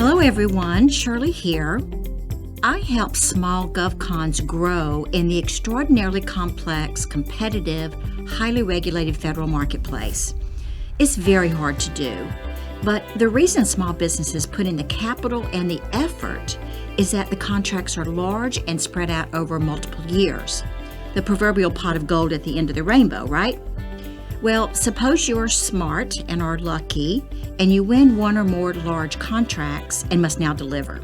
Hello everyone, Shirley here. I help small GovCons grow in the extraordinarily complex, competitive, highly regulated federal marketplace. It's very hard to do, but the reason small businesses put in the capital and the effort is that the contracts are large and spread out over multiple years. The proverbial pot of gold at the end of the rainbow, right? Well, suppose you're smart and are lucky, and you win one or more large contracts and must now deliver.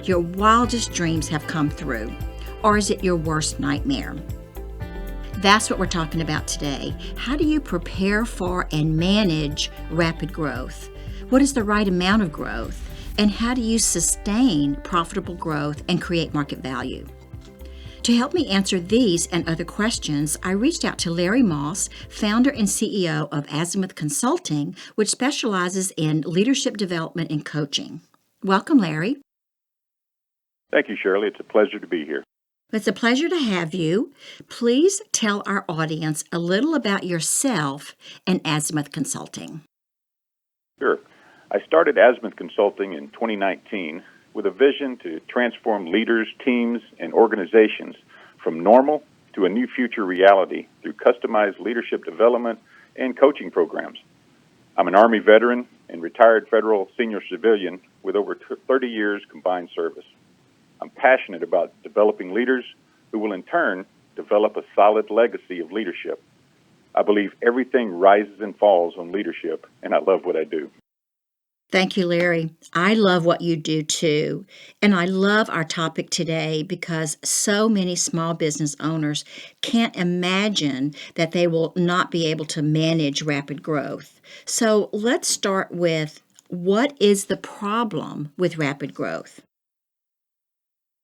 Your wildest dreams have come through. Or is it your worst nightmare? That's what we're talking about today. How do you prepare for and manage rapid growth? What is the right amount of growth? And how do you sustain profitable growth and create market value? To help me answer these and other questions, I reached out to Larry Moss, founder and CEO of Azimuth Consulting, which specializes in leadership development and coaching. Welcome, Larry. Thank you, Shirley. It's a pleasure to be here. It's a pleasure to have you. Please tell our audience a little about yourself and Azimuth Consulting. Sure. I started Azimuth Consulting in 2019 with a vision to transform leaders, teams, and organizations from normal to a new future reality through customized leadership development and coaching programs. I'm an Army veteran and retired federal senior civilian with over 30 years combined service. I'm passionate about developing leaders who will in turn develop a solid legacy of leadership. I believe everything rises and falls on leadership, and I love what I do. Thank you, Larry. I love what you do too. And I love our topic today because so many small business owners can't imagine that they will not be able to manage rapid growth. So let's start with, what is the problem with rapid growth?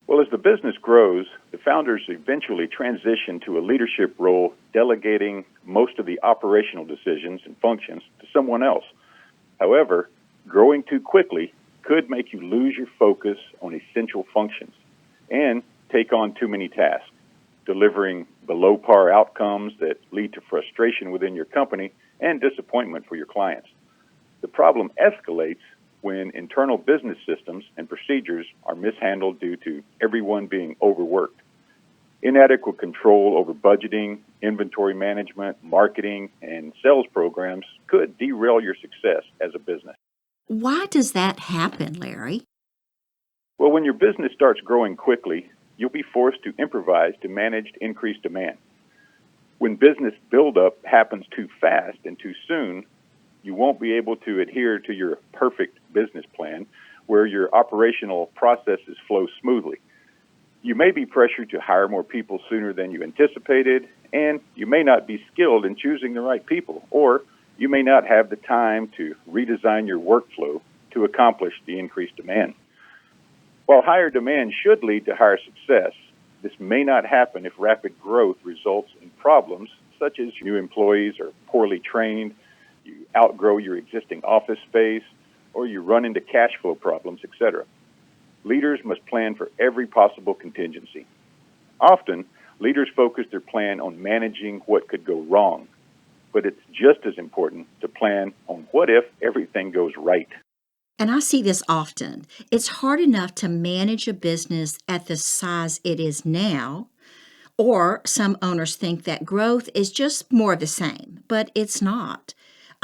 Well, as the business grows, the founders eventually transition to a leadership role, delegating most of the operational decisions and functions to someone else. However, growing too quickly could make you lose your focus on essential functions and take on too many tasks, delivering below par outcomes that lead to frustration within your company and disappointment for your clients. The problem escalates when internal business systems and procedures are mishandled due to everyone being overworked. Inadequate control over budgeting, inventory management, marketing, and sales programs could derail your success as a business. Why does that happen, Larry? Well, when your business starts growing quickly, you'll be forced to improvise to manage increased demand. When business buildup happens too fast and too soon, you won't be able to adhere to your perfect business plan where your operational processes flow smoothly. You may be pressured to hire more people sooner than you anticipated, and you may not be skilled in choosing the right people, or you may not have the time to redesign your workflow to accomplish the increased demand. While higher demand should lead to higher success, this may not happen if rapid growth results in problems such as new employees are poorly trained, you outgrow your existing office space, or you run into cash flow problems, etc. Leaders must plan for every possible contingency. Often, leaders focus their plan on managing what could go wrong, but it's just as important to plan on what if everything goes right. And I see this often. It's hard enough to manage a business at the size it is now, or some owners think that growth is just more of the same, but it's not.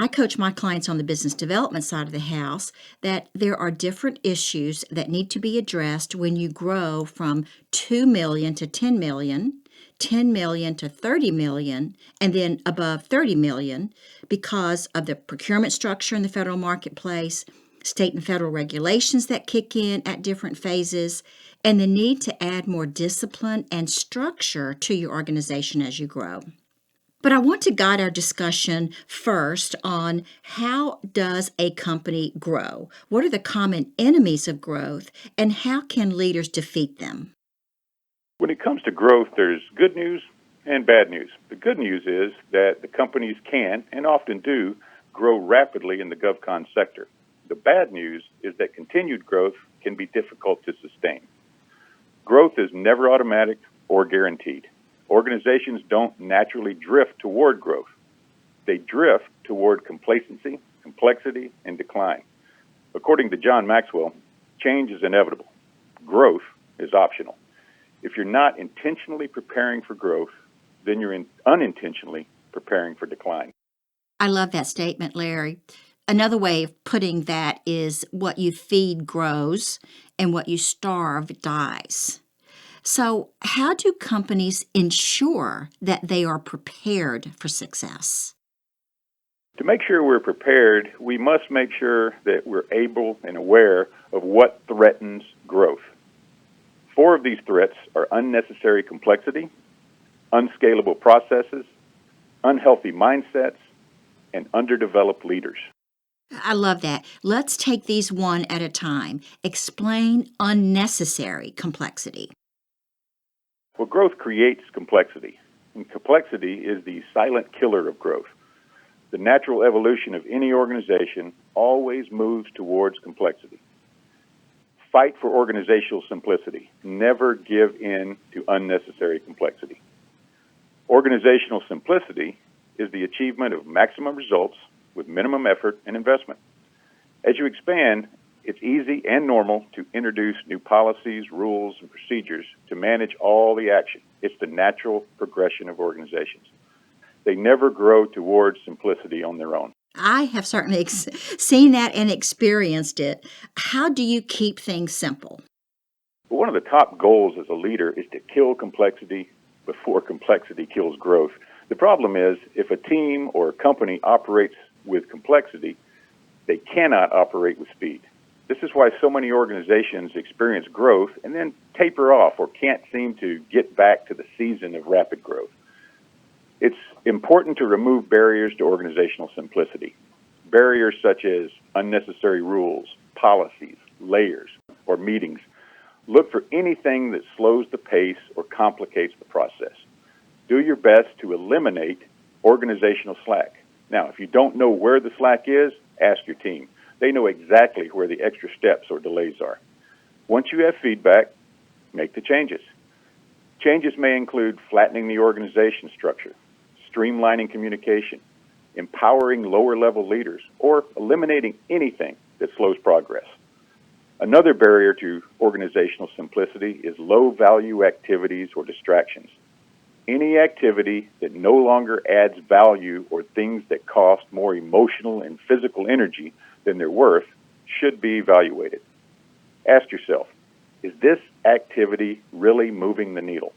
I coach my clients on the business development side of the house that there are different issues that need to be addressed when you grow from 2 million to 10 million, 10 million to 30 million, and then above 30 million because of the procurement structure in the federal marketplace, state and federal regulations that kick in at different phases, and the need to add more discipline and structure to your organization as you grow. But I want to guide our discussion first on, how does a company grow? What are the common enemies of growth, and how can leaders defeat them? When it comes to growth, there's good news and bad news. The good news is that the companies can, and often do, grow rapidly in the GovCon sector. The bad news is that continued growth can be difficult to sustain. Growth is never automatic or guaranteed. Organizations don't naturally drift toward growth. They drift toward complacency, complexity, and decline. According to John Maxwell, Change is inevitable. Growth is optional. If you're not intentionally preparing for growth, then you're unintentionally preparing for decline. I love that statement, Larry. Another way of putting that is what you feed grows and what you starve dies. So, how do companies ensure that they are prepared for success? To make sure we're prepared, we must make sure that we're able and aware of what threatens growth. 4 of these threats are unnecessary complexity, unscalable processes, unhealthy mindsets, and underdeveloped leaders. I love that. Let's take these one at a time. Explain unnecessary complexity. Well, growth creates complexity, and complexity is the silent killer of growth. The natural evolution of any organization always moves towards complexity. Fight for organizational simplicity. Never give in to unnecessary complexity. Organizational simplicity is the achievement of maximum results with minimum effort and investment. As you expand, it's easy and normal to introduce new policies, rules, and procedures to manage all the action. It's the natural progression of organizations. They never grow towards simplicity on their own. I have certainly seen that and experienced it. How do you keep things simple? But one of the top goals as a leader is to kill complexity before complexity kills growth. The problem is, if a team or a company operates with complexity, they cannot operate with speed. This is why so many organizations experience growth and then taper off or can't seem to get back to the season of rapid growth. It's important to remove barriers to organizational simplicity. Barriers such as unnecessary rules, policies, layers, or meetings. Look for anything that slows the pace or complicates the process. Do your best to eliminate organizational slack. Now, if you don't know where the slack is, ask your team. They know exactly where the extra steps or delays are. Once you have feedback, make the changes. Changes may include flattening the organization structure, streamlining communication, empowering lower-level leaders, or eliminating anything that slows progress. Another barrier to organizational simplicity is low-value activities or distractions. Any activity that no longer adds value or things that cost more emotional and physical energy than they're worth should be evaluated. Ask yourself, is this activity really moving the needle?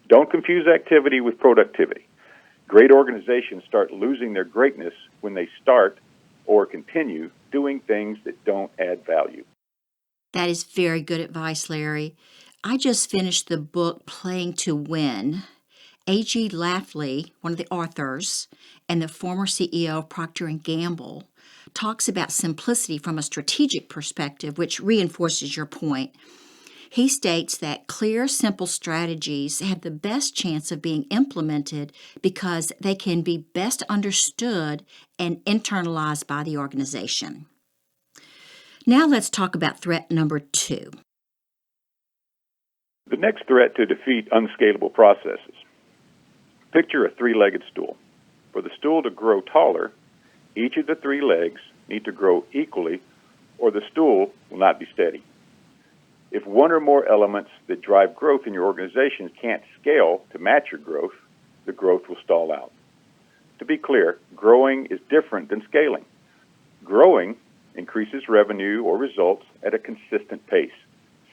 Don't confuse activity with productivity. Great organizations start losing their greatness when they start or continue doing things that don't add value. That is very good advice, Larry. I just finished the book Playing to Win. A.G. Lafley, one of the authors, and the former CEO of Procter & Gamble, talks about simplicity from a strategic perspective, which reinforces your point. He states that clear, simple strategies have the best chance of being implemented because they can be best understood and internalized by the organization. Now let's talk about threat number 2. The next threat to defeat unscalable processes. Picture a 3-legged stool. For the stool to grow taller, each of the 3 legs need to grow equally, or the stool will not be steady. If one or more elements that drive growth in your organization can't scale to match your growth, the growth will stall out. To be clear, growing is different than scaling. Growing increases revenue or results at a consistent pace.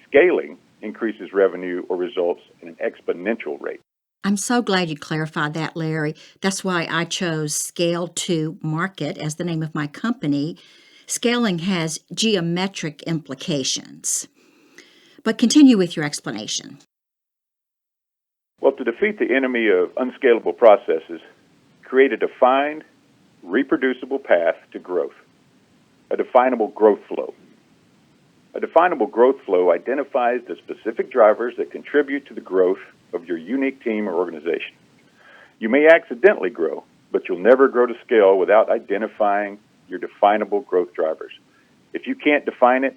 Scaling increases revenue or results at an exponential rate. I'm so glad you clarified that, Larry. That's why I chose Scale to Market as the name of my company. Scaling has geometric implications. But continue with your explanation. Well, to defeat the enemy of unscalable processes, create a defined, reproducible path to growth, a definable growth flow. A definable growth flow identifies the specific drivers that contribute to the growth of your unique team or organization. You may accidentally grow, but you'll never grow to scale without identifying your definable growth drivers. If you can't define it,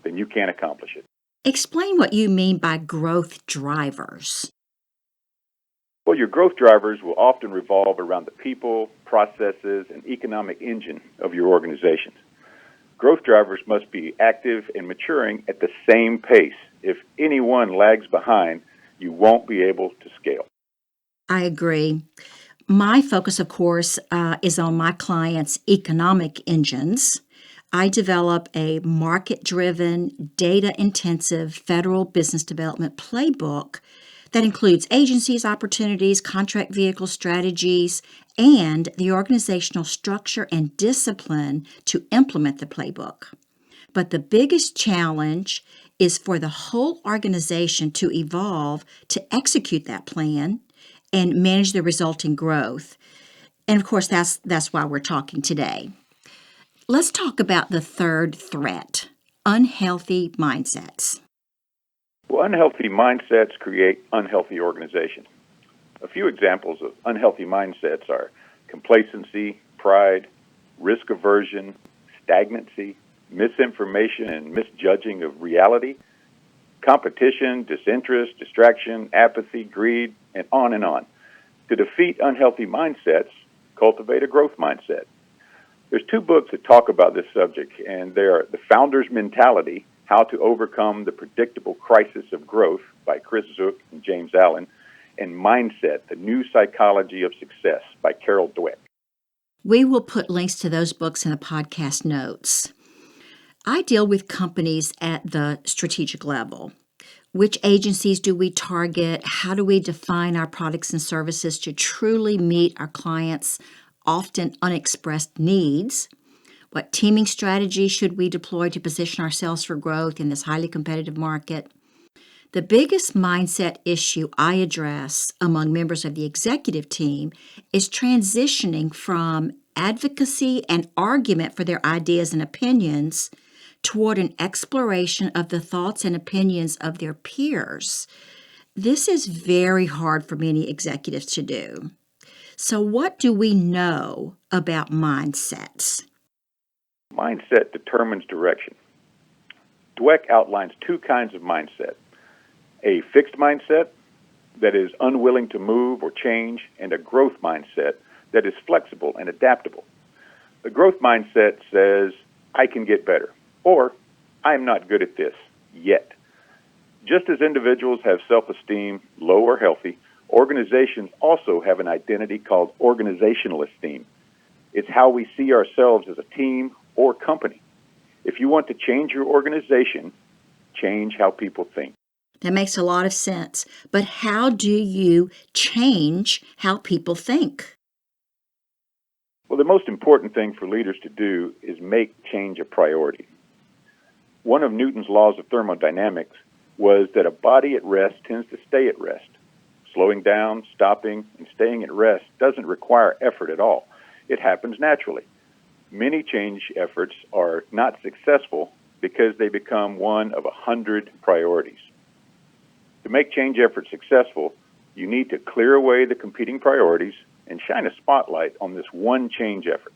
then you can't accomplish it. Explain what you mean by growth drivers. Well, your growth drivers will often revolve around the people, processes, and economic engine of your organization. Growth drivers must be active and maturing at the same pace. If anyone lags behind, you won't be able to scale. I agree. My focus, of course, is on my clients' economic engines. I develop a market-driven, data-intensive federal business development playbook that includes agencies, opportunities, contract vehicle strategies, and the organizational structure and discipline to implement the playbook. But the biggest challenge is for the whole organization to evolve to execute that plan and manage the resulting growth. And of course, that's why we're talking today. Let's talk about the third threat, unhealthy mindsets. Well, unhealthy mindsets create unhealthy organizations. A few examples of unhealthy mindsets are complacency, pride, risk aversion, stagnancy, misinformation and misjudging of reality, competition, disinterest, distraction, apathy, greed, and on and on. To defeat unhealthy mindsets, cultivate a growth mindset. There's 2 books that talk about this subject, and they are The Founder's Mentality, How to Overcome the Predictable Crisis of Growth by Chris Zook and James Allen, and Mindset, The New Psychology of Success by Carol Dweck. We will put links to those books in the podcast notes. I deal with companies at the strategic level. Which agencies do we target? How do we define our products and services to truly meet our clients' often unexpressed needs? What teaming strategy should we deploy to position ourselves for growth in this highly competitive market? The biggest mindset issue I address among members of the executive team is transitioning from advocacy and argument for their ideas and opinions toward an exploration of the thoughts and opinions of their peers. This is very hard for many executives to do. So what do we know about mindsets? Mindset determines direction. Dweck outlines 2 kinds of mindset. A fixed mindset that is unwilling to move or change, and a growth mindset that is flexible and adaptable. The growth mindset says, I can get better, or I'm not good at this yet. Just as individuals have self-esteem, low or healthy, organizations also have an identity called organizational esteem. It's how we see ourselves as a team or company. If you want to change your organization, change how people think. That makes a lot of sense. But how do you change how people think? Well, the most important thing for leaders to do is make change a priority. One of Newton's laws of thermodynamics was that a body at rest tends to stay at rest. Slowing down, stopping, and staying at rest doesn't require effort at all. It happens naturally. Many change efforts are not successful because they become one of 100 priorities. To make change efforts successful, you need to clear away the competing priorities and shine a spotlight on this one change effort.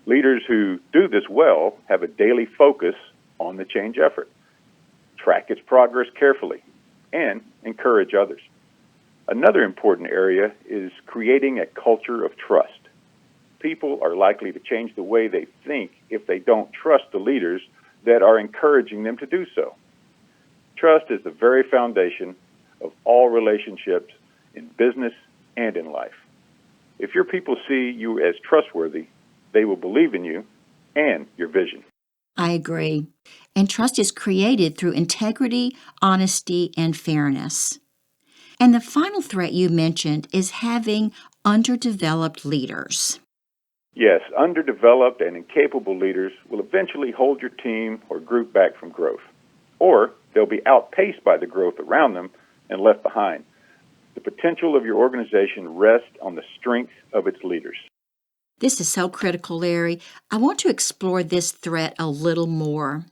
Leaders who do this well have a daily focus on the change effort, track its progress carefully, and encourage others. Another important area is creating a culture of trust. People are likely to change the way they think if they don't trust the leaders that are encouraging them to do so. Trust is the very foundation of all relationships in business and in life. If your people see you as trustworthy, they will believe in you and your vision. I agree. And trust is created through integrity, honesty, and fairness. And the final threat you mentioned is having underdeveloped leaders. Yes, underdeveloped and incapable leaders will eventually hold your team or group back from growth, or they'll be outpaced by the growth around them and left behind. The potential of your organization rests on the strength of its leaders. This is so critical, Larry. I want to explore this threat a little more.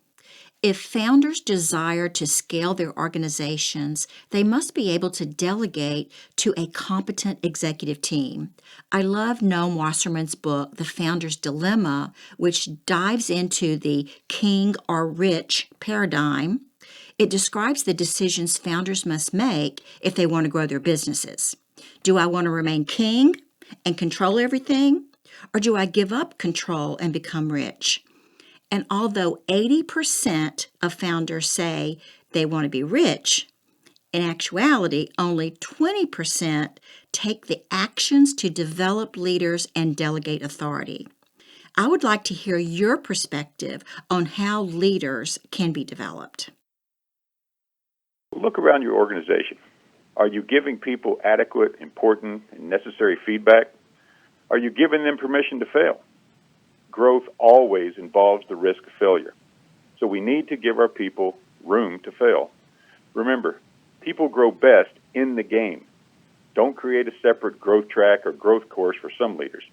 If founders desire to scale their organizations, they must be able to delegate to a competent executive team. I love Noam Wasserman's book, The Founder's Dilemma, which dives into the king or rich paradigm. It describes the decisions founders must make if they want to grow their businesses. Do I want to remain king and control everything? Or do I give up control and become rich? And although 80% of founders say they want to be rich, in actuality, only 20% take the actions to develop leaders and delegate authority. I would like to hear your perspective on how leaders can be developed. Look around your organization. Are you giving people adequate, important, and necessary feedback? Are you giving them permission to fail? Growth always involves the risk of failure. So we need to give our people room to fail. Remember, people grow best in the game. Don't create a separate growth track or growth course for some leaders.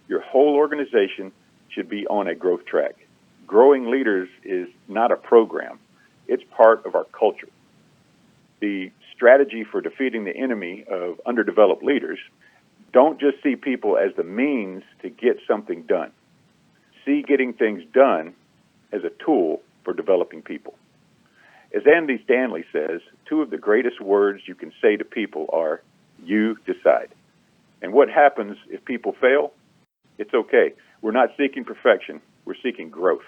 Your whole organization should be on a growth track. Growing leaders is not a program. It's part of our culture. The strategy for defeating the enemy of underdeveloped leaders, don't just see people as the means to get something done. See getting things done as a tool for developing people. As Andy Stanley says, two of the greatest words you can say to people are, "You decide." And what happens if people fail? It's okay. We're not seeking perfection. We're seeking growth.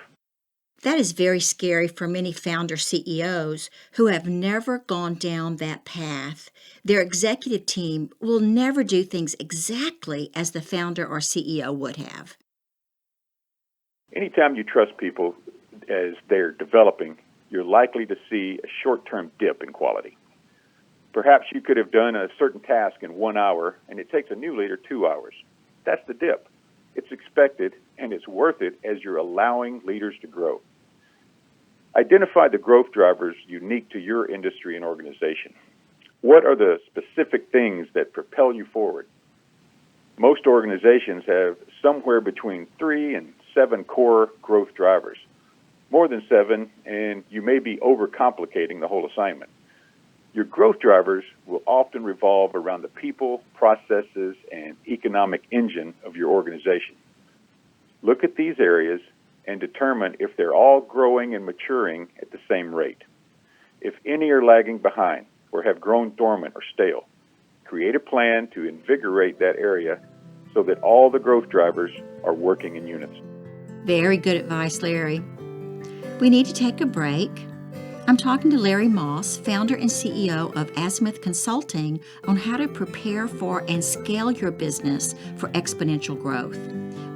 That is very scary for many founder CEOs who have never gone down that path. Their executive team will never do things exactly as the founder or CEO would have. Anytime you trust people as they're developing, you're likely to see a short-term dip in quality. Perhaps you could have done a certain task in 1 hour, and it takes a new leader 2 hours. That's the dip. It's expected, and it's worth it as you're allowing leaders to grow. Identify the growth drivers unique to your industry and organization. What are the specific things that propel you forward? Most organizations have somewhere between 3 and 7 core growth drivers. More than 7, and you may be overcomplicating the whole assignment. Your growth drivers will often revolve around the people, processes, and economic engine of your organization. Look at these areas and determine if they're all growing and maturing at the same rate. If any are lagging behind or have grown dormant or stale, create a plan to invigorate that area so that all the growth drivers are working in unison. Very good advice, Larry. We need to take a break. I'm talking to Larry Moss, founder and CEO of Azimuth Consulting, on how to prepare for and scale your business for exponential growth.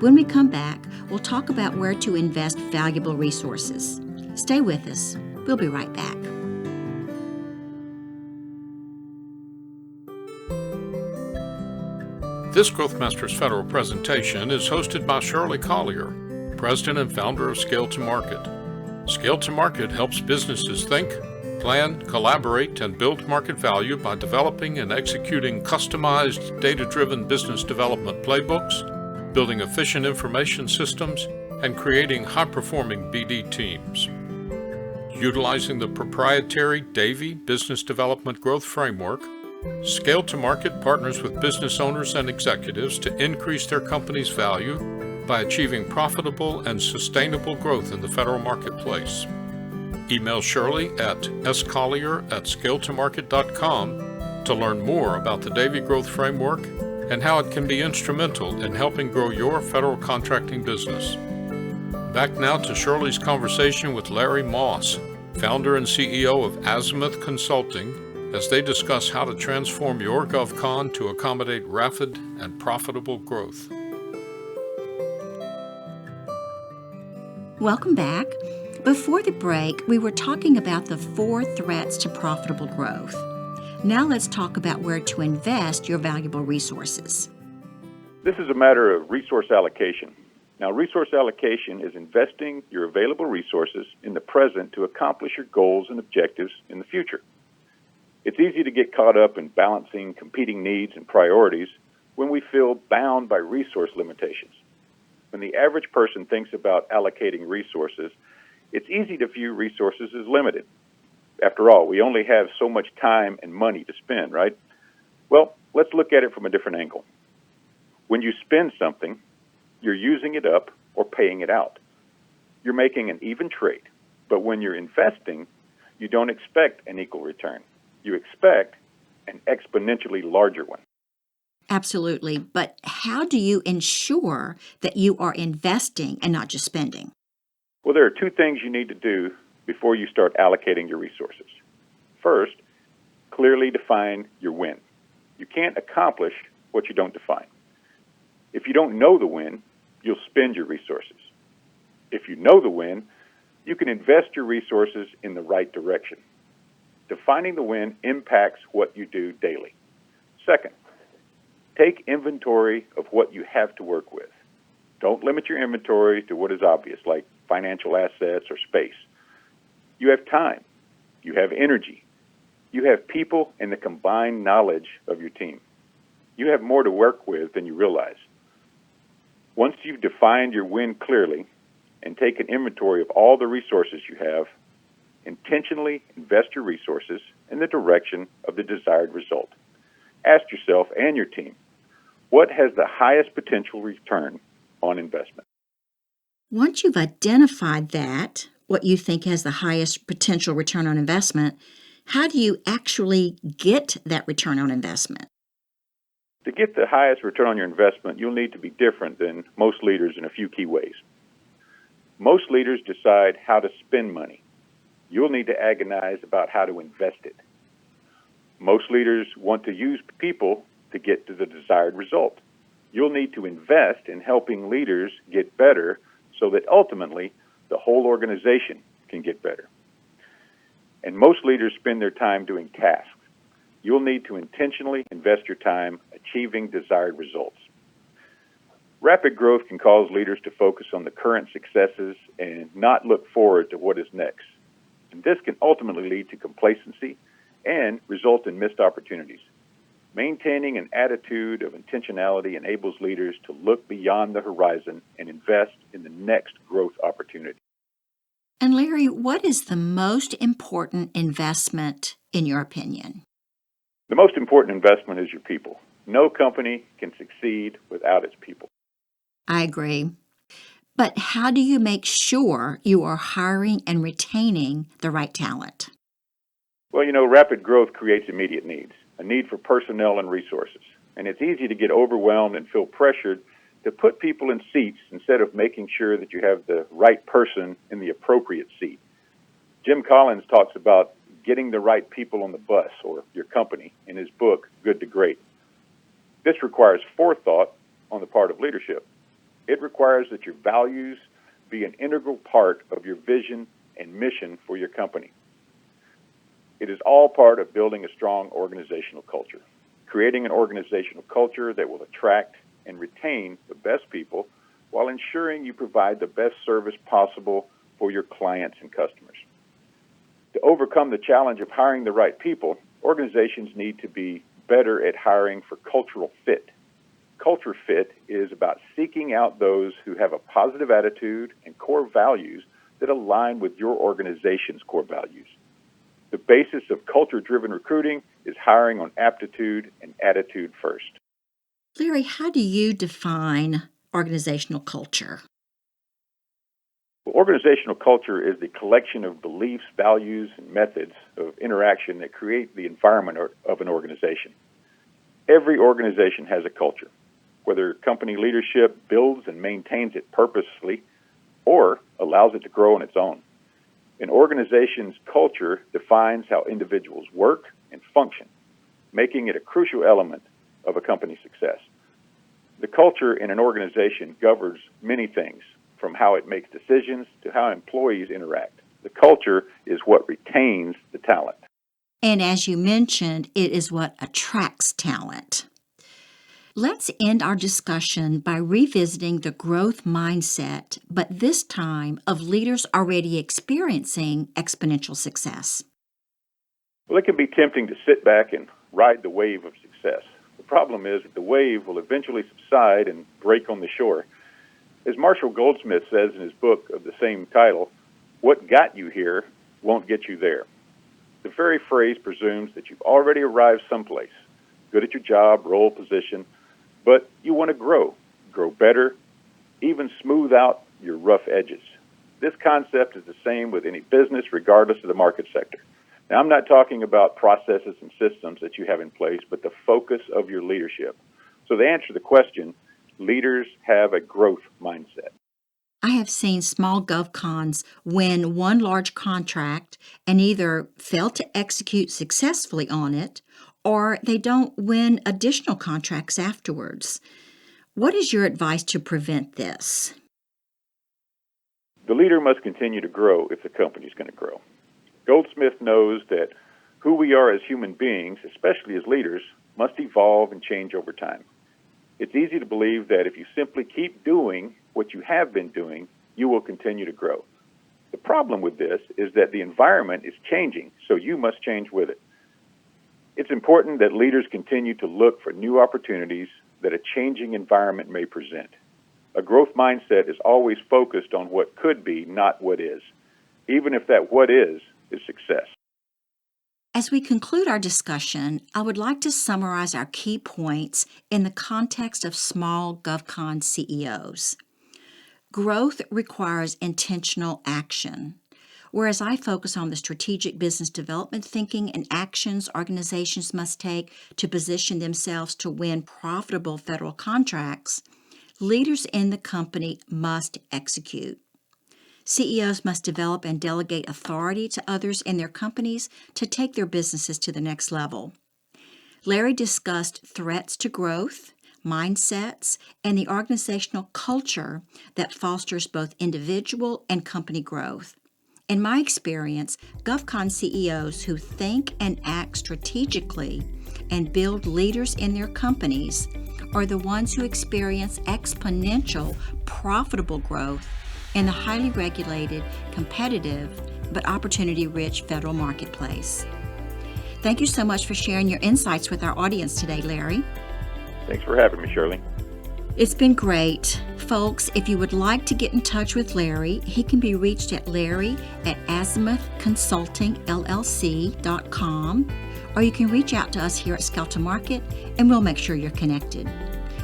When we come back, we'll talk about where to invest valuable resources. Stay with us. We'll be right back. This Growth Masters Federal presentation is hosted by Shirley Collier, President and founder of Scale to Market. Scale to Market helps businesses think, plan, collaborate, and build market value by developing and executing customized, data-driven business development playbooks, building efficient information systems, and creating high-performing BD teams. Utilizing the proprietary Davy Business Development Growth Framework, Scale to Market partners with business owners and executives to increase their company's value by achieving profitable and sustainable growth in the federal marketplace. Email Shirley at scollier@scaletomarket.com to learn more about the Davy Growth Framework and how it can be instrumental in helping grow your federal contracting business. Back now to Shirley's conversation with Larry Moss, founder and CEO of Azimuth Consulting, as they discuss how to transform your GovCon to accommodate rapid and profitable growth. Welcome back. Before the break, we were talking about the 4 threats to profitable growth. Now let's talk about where to invest your valuable resources. This is a matter of resource allocation. Now, resource allocation is investing your available resources in the present to accomplish your goals and objectives in the future. It's easy to get caught up in balancing competing needs and priorities when we feel bound by resource limitations. When the average person thinks about allocating resources, it's easy to view resources as limited. After all, we only have so much time and money to spend, right? Well, let's look at it from a different angle. When you spend something, you're using it up or paying it out. You're making an even trade. But when you're investing, you don't expect an equal return. You expect an exponentially larger one. Absolutely. But how do you ensure that you are investing and not just spending? Well, there are two things you need to do before you start allocating your resources. First, clearly define your win. You can't accomplish what you don't define. If you don't know the win, you'll spend your resources. If you know the win, you can invest your resources in the right direction. Defining the win impacts what you do daily. Second, take inventory of what you have to work with. Don't limit your inventory to what is obvious, like financial assets or space. You have time. You have energy. You have people and the combined knowledge of your team. You have more to work with than you realize. Once you've defined your win clearly and take an inventory of all the resources you have, intentionally invest your resources in the direction of the desired result. Ask yourself and your team, what has the highest potential return on investment? Once you've identified that, what you think has the highest potential return on investment, how do you actually get that return on investment? To get the highest return on your investment, you'll need to be different than most leaders in a few key ways. Most leaders decide how to spend money. You'll need to agonize about how to invest it. Most leaders want to use people to get to the desired result. You'll need to invest in helping leaders get better so that ultimately the whole organization can get better. And most leaders spend their time doing tasks. You'll need to intentionally invest your time achieving desired results. Rapid growth can cause leaders to focus on the current successes and not look forward to what is next. And this can ultimately lead to complacency and result in missed opportunities. Maintaining an attitude of intentionality enables leaders to look beyond the horizon and invest in the next growth opportunity. And Larry, what is the most important investment in your opinion? The most important investment is your people. No company can succeed without its people. I agree. But how do you make sure you are hiring and retaining the right talent? Well, rapid growth creates immediate needs, a need for personnel and resources. And it's easy to get overwhelmed and feel pressured to put people in seats instead of making sure that you have the right person in the appropriate seat. Jim Collins talks about getting the right people on the bus or your company in his book, Good to Great. This requires forethought on the part of leadership. It requires that your values be an integral part of your vision and mission for your company. It is all part of building a strong organizational culture, creating an organizational culture that will attract and retain the best people while ensuring you provide the best service possible for your clients and customers. To overcome the challenge of hiring the right people, organizations need to be better at hiring for cultural fit. Culture fit is about seeking out those who have a positive attitude and core values that align with your organization's core values. The basis of culture-driven recruiting is hiring on aptitude and attitude first. Larry, how do you define organizational culture? Well, organizational culture is the collection of beliefs, values, and methods of interaction that create the environment of an organization. Every organization has a culture, whether company leadership builds and maintains it purposefully or allows it to grow on its own. An organization's culture defines how individuals work and function, making it a crucial element of a company's success. The culture in an organization governs many things, from how it makes decisions to how employees interact. The culture is what retains the talent. And as you mentioned, it is what attracts talent. Let's end our discussion by revisiting the growth mindset, but this time of leaders already experiencing exponential success. Well, it can be tempting to sit back and ride the wave of success. The problem is that the wave will eventually subside and break on the shore. As Marshall Goldsmith says in his book of the same title, what got you here won't get you there. The very phrase presumes that you've already arrived someplace, good at your job, role, position, but you want to grow better, even smooth out your rough edges. This concept is the same with any business, regardless of the market sector. Now, I'm not talking about processes and systems that you have in place, but the focus of your leadership. So to answer the question, leaders have a growth mindset. I have seen small GovCons win one large contract and either fail to execute successfully on it or they don't win additional contracts afterwards. What is your advice to prevent this? The leader must continue to grow if the company is going to grow. Goldsmith knows that who we are as human beings, especially as leaders, must evolve and change over time. It's easy to believe that if you simply keep doing what you have been doing, you will continue to grow. The problem with this is that the environment is changing, so you must change with it. It's important that leaders continue to look for new opportunities that a changing environment may present. A growth mindset is always focused on what could be, not what is, even if that what is success. As we conclude our discussion, I would like to summarize our key points in the context of small GovCon CEOs. Growth requires intentional action. Whereas I focus on the strategic business development thinking and actions organizations must take to position themselves to win profitable federal contracts, leaders in the company must execute. CEOs must develop and delegate authority to others in their companies to take their businesses to the next level. Larry discussed threats to growth, mindsets, and the organizational culture that fosters both individual and company growth. In my experience, GovCon CEOs who think and act strategically and build leaders in their companies are the ones who experience exponential, profitable growth in the highly regulated, competitive, but opportunity-rich federal marketplace. Thank you so much for sharing your insights with our audience today, Larry. Thanks for having me, Shirley. It's been great. Folks, if you would like to get in touch with Larry, he can be reached at larry@azimuthconsultingllc.com, or you can reach out to us here at Skelton Market, and we'll make sure you're connected.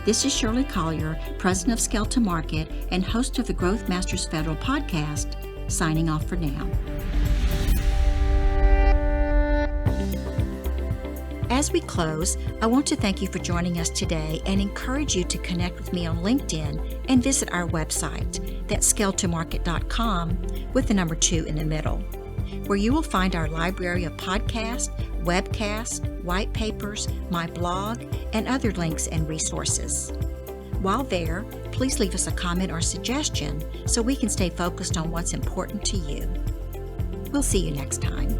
This is Shirley Collier, President of Skelton Market and host of the Growth Masters Federal Podcast, signing off for now. As we close, I want to thank you for joining us today and encourage you to connect with me on LinkedIn and visit our website, that's skeltonmarket.com with the number 2 in the middle, where you will find our library of podcasts, webcasts, white papers, my blog, and other links and resources. While there, please leave us a comment or suggestion so we can stay focused on what's important to you. We'll see you next time.